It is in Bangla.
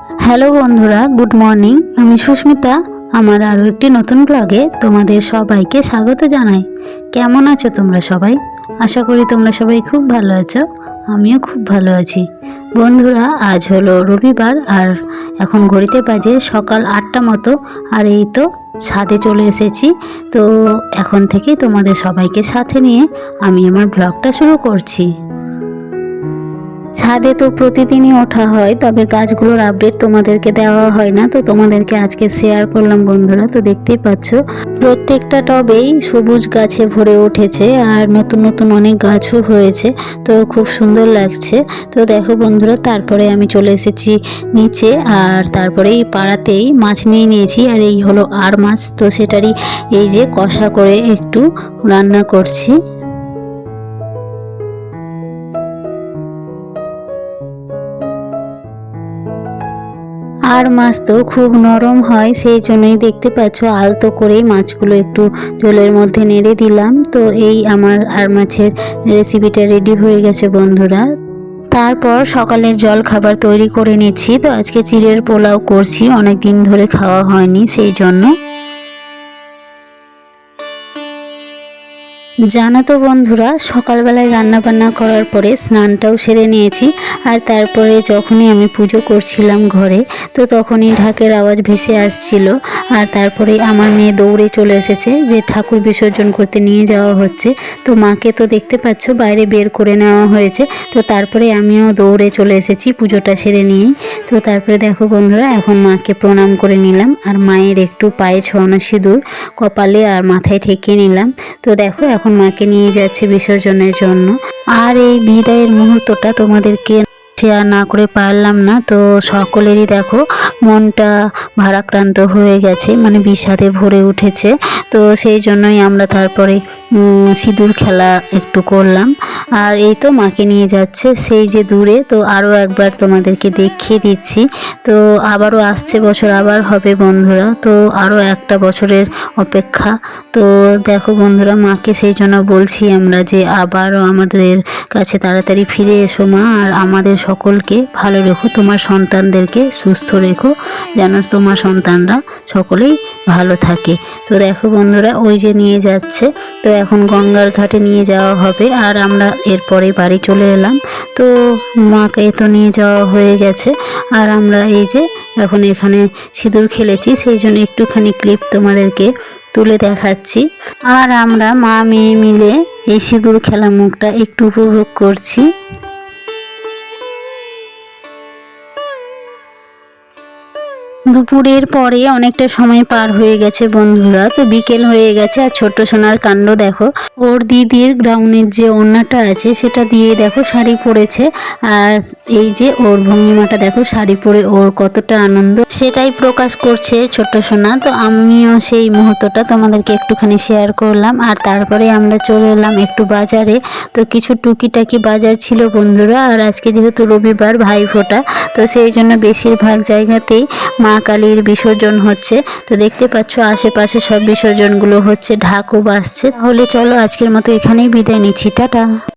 হ্যালো বন্ধুরা, গুড মর্নিং। আমি সুস্মিতা। আমার আরও একটি নতুন ব্লগে তোমাদের সবাইকে স্বাগত জানাই। কেমন আছো তোমরা সবাই? আশা করি তোমরা সবাই খুব ভালো আছো। আমিও খুব ভালো আছি। বন্ধুরা, আজ হলো রবিবার আর এখন ঘড়িতে বাজে সকাল 8টা মতো। আর এই তো ছাদে চলে এসেছি। তো এখন থেকে তোমাদের সবাইকে সাথে নিয়ে আমি আমার ব্লগটা শুরু করছি। ছাদে তো প্রতিদিনই ওঠা হয়, তবে গাছগুলোর আপডেট তোমাদেরকে দেওয়া হয় না। তো তোমাদেরকে আজকে শেয়ার করলাম বন্ধুরা। তো দেখতেই পাচ্ছ প্রত্যেকটা টবেই সবুজ গাছে ভরে উঠেছে আর নতুন নতুন অনেক গাছও হয়েছে। তো খুব সুন্দর লাগছে। তো দেখো বন্ধুরা, তারপরে আমি চলে এসেছি নিচে আর তারপরে এই পাড়াতেই মাছ নিয়ে নিয়েছি। আর এই হলো আর মাছ, তো সেটারই এই যে কষা করে একটু রান্না করছি। আর মাছ তো খুব নরম হয়, সেই জন্যই দেখতে পাচ্ছ আলতো করেই মাছগুলো একটু জলের মধ্যে নেড়ে দিলাম। তো এই আমার আর মাছের রেসিপিটা রেডি হয়ে গেছে বন্ধুরা। তারপর সকালের জল খাবার তৈরি করে নিচ্ছি। তো আজকে চিড়ের পোলাও করছি, অনেক দিন ধরে খাওয়া হয়নি সেই জন্য। জানো তো বন্ধুরা, সকালবেলায় রান্না বান্না করার পরে স্নানটাও সেরে নিয়েছি। আর তারপরে যখনই আমি পুজো করছিলাম ঘরে, তো তখনই ঢাকের আওয়াজ ভেসে আসছিল। আর তারপরে আমার মেয়ে দৌড়ে চলে এসেছে যে ঠাকুর বিসর্জন করতে নিয়ে যাওয়া হচ্ছে। তো মাকে তো দেখতে পাচ্ছ বাইরে বের করে নেওয়া হয়েছে। তো তারপরে আমিও দৌড়ে চলে এসেছি পুজোটা সেরে নিয়েই। তো তারপরে দেখো বন্ধুরা, এখন মাকে প্রণাম করে নিলাম আর মায়ের একটু পায়ে ছোঁয়ানো সিঁদুর কপালে আর মাথায় ঠেকিয়ে নিলাম। তো দেখো এখন মাকে নিয়ে যাচ্ছে বিসর্জনের জন্য। আর এই বিদায়ের মুহূর্তটা তোমাদেরকে শেয়ার না করে পারলাম না। তো সকলেরই দেখো মনটা ভারাক্রান্ত হয়ে গেছে, মানে বিষাদে ভরে উঠেছে। তো সেই জন্যই আমরা তারপরে সিঁদুর খেলা একটু করলাম। আর এই তো মাকে নিয়ে যাচ্ছে সেই যে দূরে। তো আরও একবার তোমাদেরকে দেখিয়ে দিচ্ছি। তো আবারও আসছে বছর আবার হবে বন্ধুরা। তো আরও একটা বছরের অপেক্ষা। তো দেখো বন্ধুরা, মাকে সেই জন্য বলছি আমরা যে আবারও আমাদের কাছে তাড়াতাড়ি ফিরে এসো মা, আর আমাদের সকলকে ভালো রেখো, তোমার সন্তানদেরকে সুস্থ রেখো, যেন তোমার সন্তানরা সকলেই ভালো থাকে। তো দেখো বন্ধুরা, ওই যে নিয়ে যাচ্ছে। তো এখন গঙ্গার ঘাটে নিয়ে যাওয়া হবে আর আমরা এরপরে বাড়ি চলে এলাম। তো মাকে তো নিয়ে যাওয়া হয়ে গেছে আর আমরা এই যে এখন এখানে সিঁদুর খেলেছি, সেই জন্য একটুখানি ক্লিপ তোমাদেরকে তুলে দেখাচ্ছি। আর আমরা মা মেয়ে মিলে এই সিঁদুর খেলা মুখটা একটু উপভোগ করছি। দুপুরের পরে অনেকটা সময় পার হয়ে গেছে বন্ধুরা। তো বিকেল হয়ে গেছে আর ছোট্ট সোনার কাণ্ড দেখো, ওর দিদির গ্রাউন্ডের যে ওড়নাটা আছে সেটা দিয়ে দেখো শাড়ি পরেছে। আর এই যে ওর ভঙ্গিমাটা দেখো, শাড়ি পরে ওর কতটা আনন্দ সেটাই প্রকাশ করছে ছোট্ট সোনা। তো আমিও সেই মুহূর্তটা তোমাদেরকে একটুখানি শেয়ার করলাম। আর তারপরে আমরা চলে এলাম একটু বাজারে। তো কিছু টুকিটাকি বাজার ছিল বন্ধুরা। আর আজকে যেহেতু রবিবার, ভাইফোঁটা, তো সেই জন্য বেশিরভাগ জায়গাতেই মা কালীর বিসর্জন হচ্ছে। তো দেখতে পাচ্ছ আশেপাশে সব বিসর্জনগুলো হচ্ছে, ঢাকও বাজছে। তাহলে চলো আজকের মতো এখানেই বিদায় নিচ্ছি, টাটা।